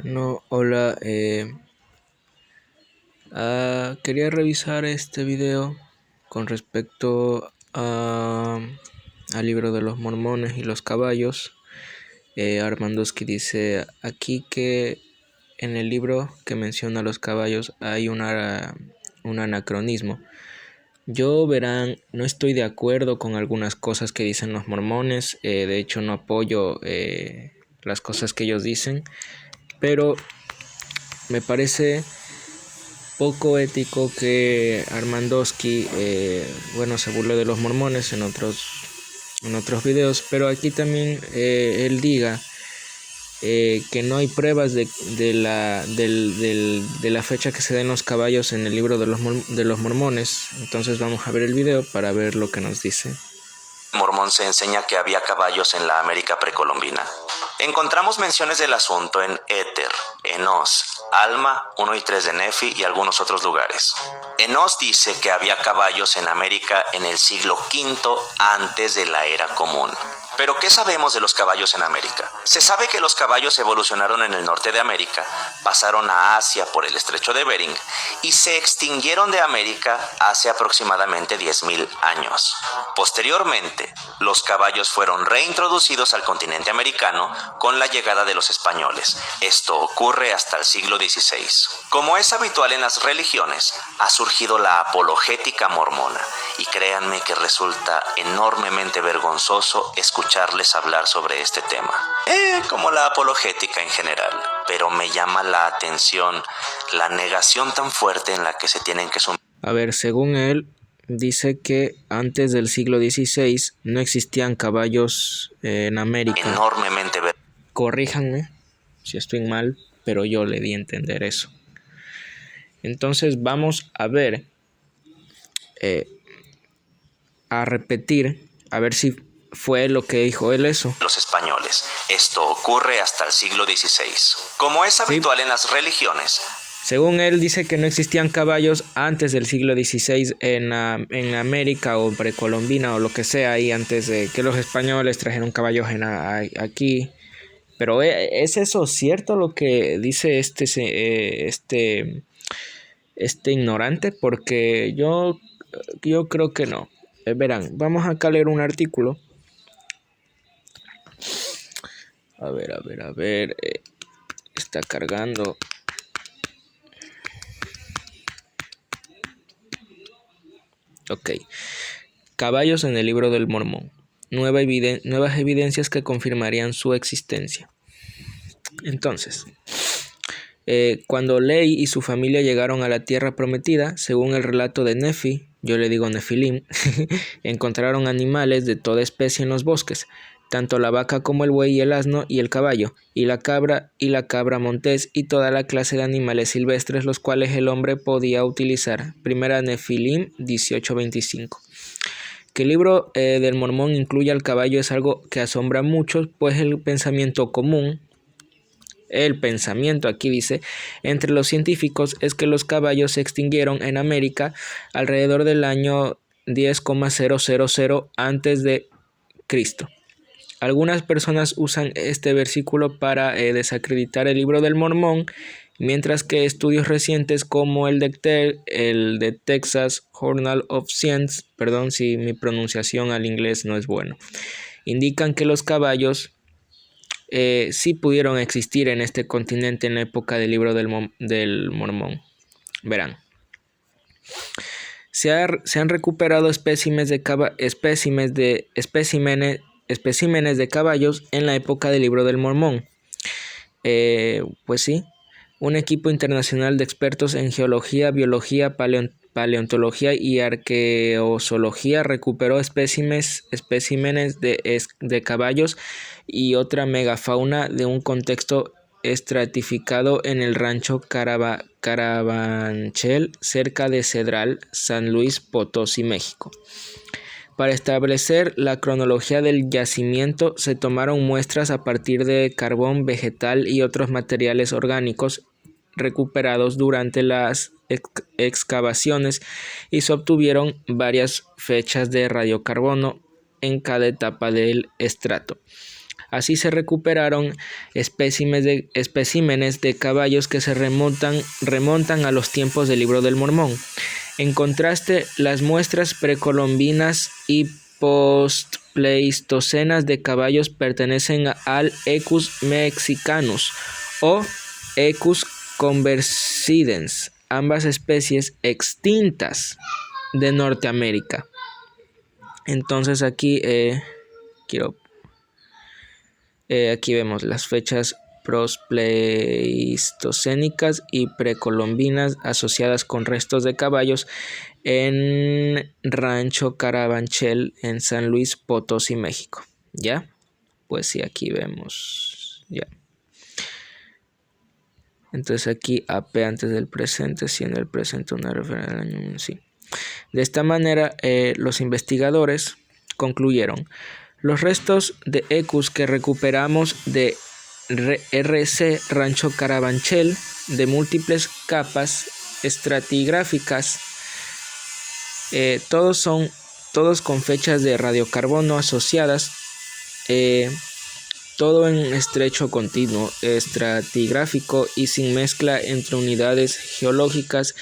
No, hola, quería revisar este video con respecto al libro de los mormones y los caballos. Armandowski dice aquí que en el libro que menciona los caballos hay un anacronismo. Yo, verán, no estoy de acuerdo con algunas cosas que dicen los mormones, de hecho no apoyo las cosas que ellos dicen, pero me parece poco ético que Armandowski, se burle de los mormones en otros videos, pero aquí también él diga que no hay pruebas de la fecha que se den los caballos en el libro de los mormones. Entonces vamos a ver el video para ver lo que nos dice. Mormón se enseña que había caballos en la América precolombina. Encontramos menciones del asunto en Éter, Enos, Alma, 1 y 3 de Nefi y algunos otros lugares. Enos dice que había caballos en América en el siglo V antes de la era común. ¿Pero qué sabemos de los caballos en América? Se sabe que los caballos evolucionaron en el norte de América, pasaron a Asia por el estrecho de Bering y se extinguieron de América hace aproximadamente 10.000 años. Posteriormente, los caballos fueron reintroducidos al continente americano con la llegada de los españoles. Esto ocurre hasta el siglo XVI. Como es habitual en las religiones, ha surgido la apologética mormona, y créanme que resulta enormemente vergonzoso escucharles hablar sobre este tema, como la apologética en general. Pero me llama la atención la negación tan fuerte en la que se tienen que sumergir. A ver, según él, dice que antes del siglo XVI no existían caballos en América. Enormemente Corríjanme si estoy mal, pero yo le di a entender eso. Entonces vamos a ver, a repetir, a ver si fue lo que dijo él eso. Los españoles. Esto ocurre hasta el siglo XVI. Como es habitual en las religiones. Según él, dice que no existían caballos antes del siglo XVI en América o precolombina o lo que sea, ahí antes de que los españoles trajeron caballos aquí. Pero ¿es eso cierto lo que dice este ignorante? Porque yo creo que no. Verán, vamos acá a leer un artículo. A ver. Está cargando. Ok. Caballos en el libro del Mormón. Nuevas evidencias que confirmarían su existencia. Entonces, cuando Ley y su familia llegaron a la tierra prometida, según el relato de Nefi, yo le digo Nefilim, encontraron animales de toda especie en los bosques, tanto la vaca como el buey y el asno y el caballo, y la cabra montés y toda la clase de animales silvestres los cuales el hombre podía utilizar. Primera Nefilim 18:25. Que el libro del Mormón incluya al caballo es algo que asombra a muchos, pues el pensamiento aquí dice, entre los científicos es que los caballos se extinguieron en América alrededor del año 10,000 antes de Cristo. Algunas personas usan este versículo para desacreditar el libro del Mormón, mientras que estudios recientes como el de Texas Journal of Science, perdón si mi pronunciación al inglés no es bueno, indican que los caballos sí pudieron existir en este continente en la época del libro del Mormón. Verán. Se han recuperado especímenes de caballos en la época del libro del Mormón. Pues sí, un equipo internacional de expertos en geología, biología, paleontología y arqueozoología recuperó especímenes de caballos y otra megafauna de un contexto estratificado en el rancho Carabanchel, cerca de Cedral, San Luis Potosí, México. Para establecer la cronología del yacimiento se tomaron muestras a partir de carbón vegetal y otros materiales orgánicos recuperados durante las excavaciones y se obtuvieron varias fechas de radiocarbono en cada etapa del estrato. Así se recuperaron especímenes de caballos que se remontan a los tiempos del Libro del Mormón. En contraste, las muestras precolombinas y postpleistocenas de caballos pertenecen al Equus mexicanus o Equus conversidens, ambas especies extintas de Norteamérica. Entonces aquí aquí vemos las fechas postpleistocénicas y precolombinas asociadas con restos de caballos en Rancho Carabanchel en San Luis Potosí, México. ¿Ya? Pues sí, aquí vemos. Ya. Entonces aquí AP antes del presente, siendo el presente una referencia al año. Sí. De esta manera, los investigadores concluyeron: los restos de Equus que recuperamos de RC Rancho Carabanchel de múltiples capas estratigráficas, todos con fechas de radiocarbono asociadas, todo en estrecho continuo estratigráfico y sin mezcla entre unidades geológicas,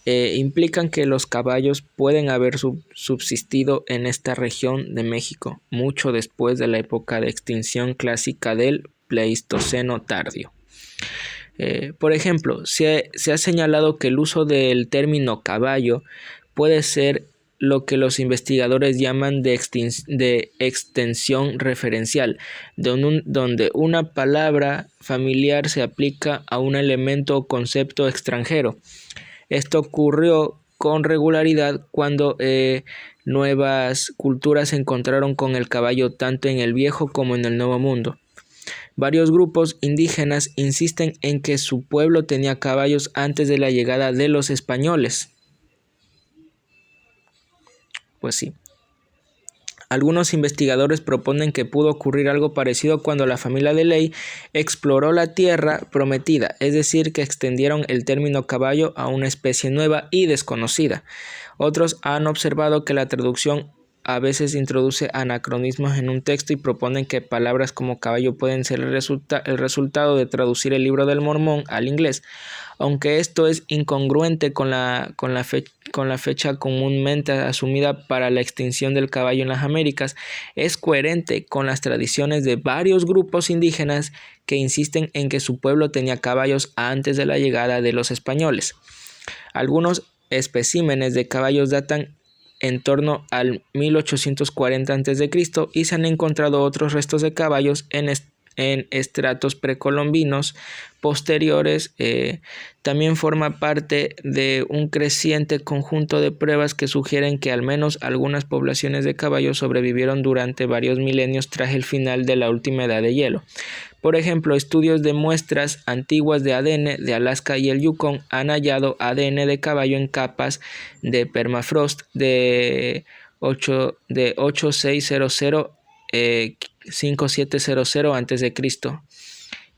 implican que los caballos pueden haber subsistido en esta región de México mucho después de la época de extinción clásica del Pleistoceno tardío. Por ejemplo, se ha señalado que el uso del término caballo puede ser lo que los investigadores llaman de extensión referencial, donde una palabra familiar se aplica a un elemento o concepto extranjero. Esto ocurrió con regularidad cuando nuevas culturas se encontraron con el caballo tanto en el Viejo como en el Nuevo Mundo. Varios grupos indígenas insisten en que su pueblo tenía caballos antes de la llegada de los españoles. Pues sí. Algunos investigadores proponen que pudo ocurrir algo parecido cuando la familia de Ley exploró la tierra prometida, es decir, que extendieron el término caballo a una especie nueva y desconocida. Otros han observado que la traducción a veces introduce anacronismos en un texto y proponen que palabras como caballo pueden ser el resultado de traducir el Libro del Mormón al inglés. Aunque esto es incongruente con la fecha comúnmente asumida para la extinción del caballo en las Américas, es coherente con las tradiciones de varios grupos indígenas que insisten en que su pueblo tenía caballos antes de la llegada de los españoles. Algunos especímenes de caballos datan en torno al 1840 a.C. y se han encontrado otros restos de caballos en estratos precolombinos posteriores. También forma parte de un creciente conjunto de pruebas que sugieren que al menos algunas poblaciones de caballos sobrevivieron durante varios milenios tras el final de la última edad de hielo. Por ejemplo, estudios de muestras antiguas de ADN de Alaska y el Yukon han hallado ADN de caballo en capas de permafrost de 8600 5700 a.C.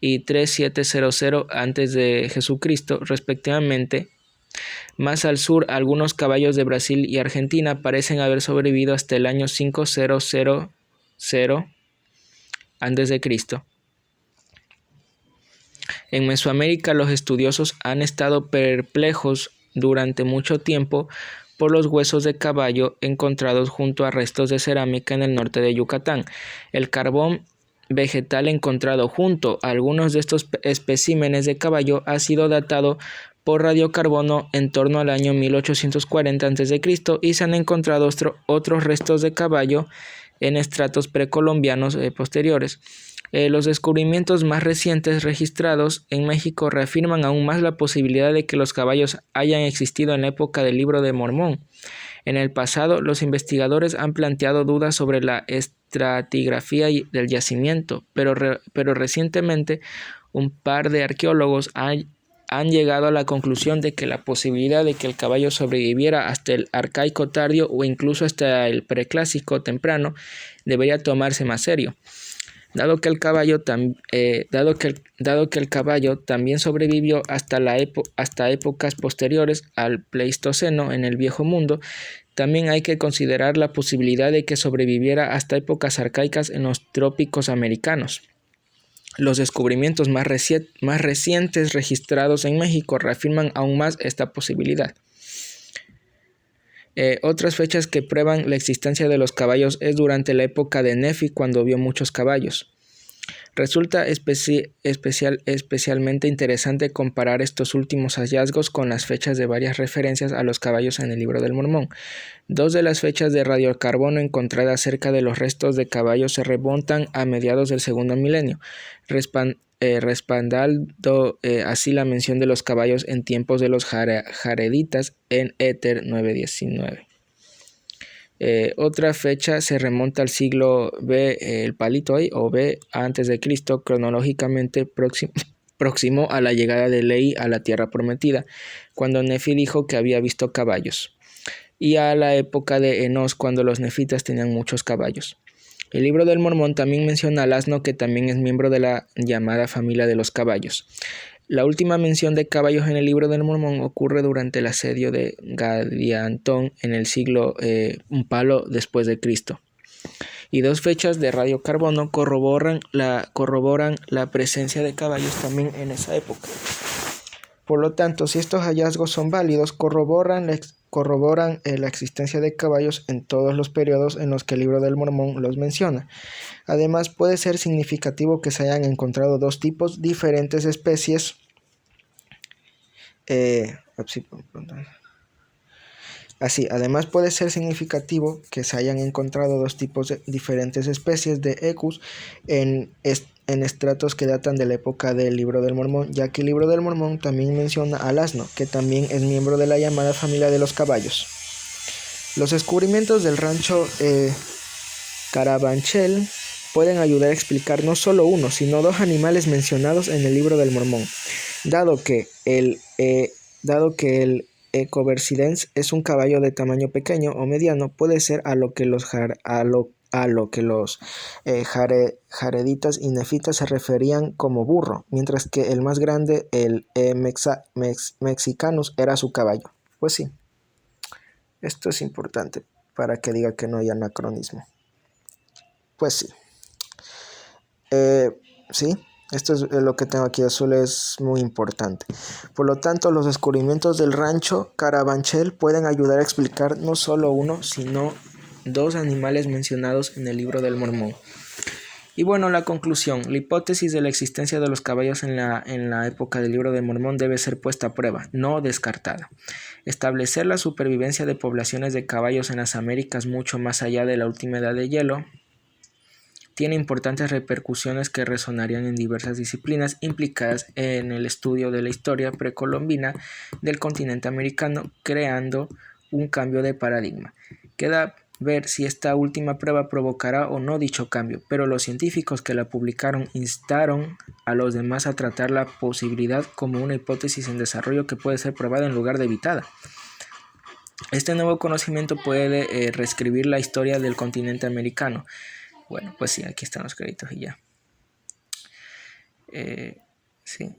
y 3700 a.C., respectivamente. Más al sur, algunos caballos de Brasil y Argentina parecen haber sobrevivido hasta el año 5000 a.C. En Mesoamérica, los estudiosos han estado perplejos durante mucho tiempo por los huesos de caballo encontrados junto a restos de cerámica en el norte de Yucatán. El carbón vegetal encontrado junto a algunos de estos especímenes de caballo ha sido datado por radiocarbono en torno al año 1840 a.C. y se han encontrado otros restos de caballo en estratos precolombianos posteriores. Los descubrimientos más recientes registrados en México reafirman aún más la posibilidad de que los caballos hayan existido en la época del Libro de Mormón. En el pasado, los investigadores han planteado dudas sobre la estratigrafía del yacimiento, pero recientemente un par de arqueólogos han llegado a la conclusión de que la posibilidad de que el caballo sobreviviera hasta el arcaico tardío o incluso hasta el preclásico temprano debería tomarse más serio. Dado que el caballo también sobrevivió hasta épocas posteriores al Pleistoceno en el Viejo Mundo, también hay que considerar la posibilidad de que sobreviviera hasta épocas arcaicas en los trópicos americanos. Los descubrimientos más recientes registrados en México reafirman aún más esta posibilidad. Otras fechas que prueban la existencia de los caballos es durante la época de Nefi, cuando vio muchos caballos. Resulta especialmente interesante comparar estos últimos hallazgos con las fechas de varias referencias a los caballos en el Libro del Mormón. Dos de las fechas de radiocarbono encontradas cerca de los restos de caballos se remontan a mediados del segundo milenio, respaldando así la mención de los caballos en tiempos de los jareditas en Éter 919. Otra fecha se remonta al siglo B, el palito ahí, o B antes de Cristo, cronológicamente próximo a la llegada de Lehi a la tierra prometida, cuando Nefi dijo que había visto caballos, y a la época de Enos, cuando los nefitas tenían muchos caballos. El Libro del Mormón también menciona al asno, que también es miembro de la llamada familia de los caballos. La última mención de caballos en el Libro del Mormón ocurre durante el asedio de Gadiantón en el siglo un palo después de Cristo. Y dos fechas de radiocarbono corroboran la presencia de caballos también en esa época. Por lo tanto, si estos hallazgos son válidos, corroboran la existencia de caballos en todos los periodos en los que el Libro del Mormón los menciona. Además, puede ser significativo que se hayan encontrado dos tipos diferentes de especies. Además puede ser significativo que se hayan encontrado dos tipos de diferentes especies de ecus en estratos que datan de la época del Libro del Mormón, ya que el Libro del Mormón también menciona al asno, que también es miembro de la llamada familia de los caballos. Los descubrimientos del rancho Carabanchel pueden ayudar a explicar no solo uno, sino dos animales mencionados en el Libro del Mormón, dado que el Ecoversidens es un caballo de tamaño pequeño o mediano, puede ser a lo que los jareditas y nefitas se referían como burro, mientras que el más grande, el Mexicanus, era su caballo. Pues sí, esto es importante para que diga que no hay anacronismo. Pues sí. Sí. Esto es lo que tengo aquí azul, es muy importante. Por lo tanto, los descubrimientos del rancho Carabanchel pueden ayudar a explicar no solo uno, sino dos animales mencionados en el Libro del Mormón. Y bueno, la conclusión. La hipótesis de la existencia de los caballos en la época del Libro del Mormón debe ser puesta a prueba, no descartada. Establecer la supervivencia de poblaciones de caballos en las Américas mucho más allá de la última edad de hielo tiene importantes repercusiones que resonarían en diversas disciplinas implicadas en el estudio de la historia precolombina del continente americano, creando un cambio de paradigma. Queda ver si esta última prueba provocará o no dicho cambio, pero los científicos que la publicaron instaron a los demás a tratar la posibilidad como una hipótesis en desarrollo que puede ser probada en lugar de evitada. Este nuevo conocimiento puede reescribir la historia del continente americano. Bueno, pues sí, aquí están los créditos y ya. Sí.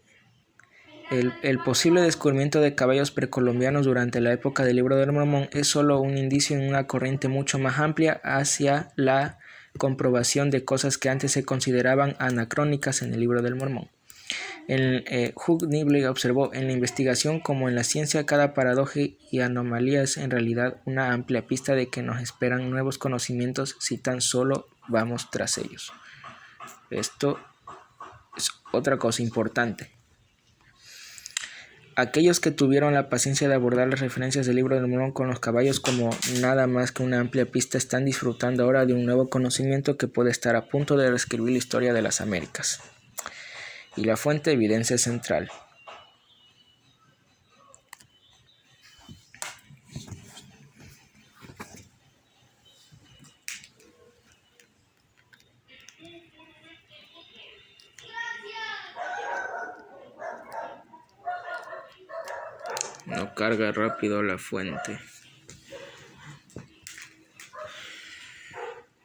El posible descubrimiento de caballos precolombianos durante la época del Libro del Mormón es solo un indicio en una corriente mucho más amplia hacia la comprobación de cosas que antes se consideraban anacrónicas en el Libro del Mormón. Hugh Nibley observó: en la investigación como en la ciencia, cada paradoja y anomalía es en realidad una amplia pista de que nos esperan nuevos conocimientos si tan solo vamos tras ellos. Esto es otra cosa importante. Aquellos que tuvieron la paciencia de abordar las referencias del Libro del Mormón con los caballos como nada más que una amplia pista están disfrutando ahora de un nuevo conocimiento que puede estar a punto de reescribir la historia de las Américas. Y la fuente: evidencia central. No carga rápido la fuente.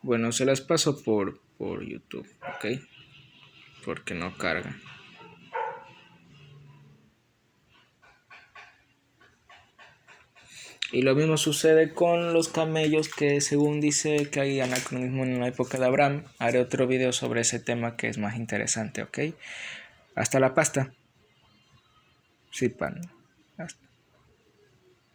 Bueno, se las paso por YouTube, ¿ok? ¿ok? Porque no carga. Y lo mismo sucede con los camellos, que según dice que hay anacronismo en la época de Abraham. Haré otro video sobre ese tema que es más interesante, ¿ok? Hasta la pasta. Sí, pan. Hasta.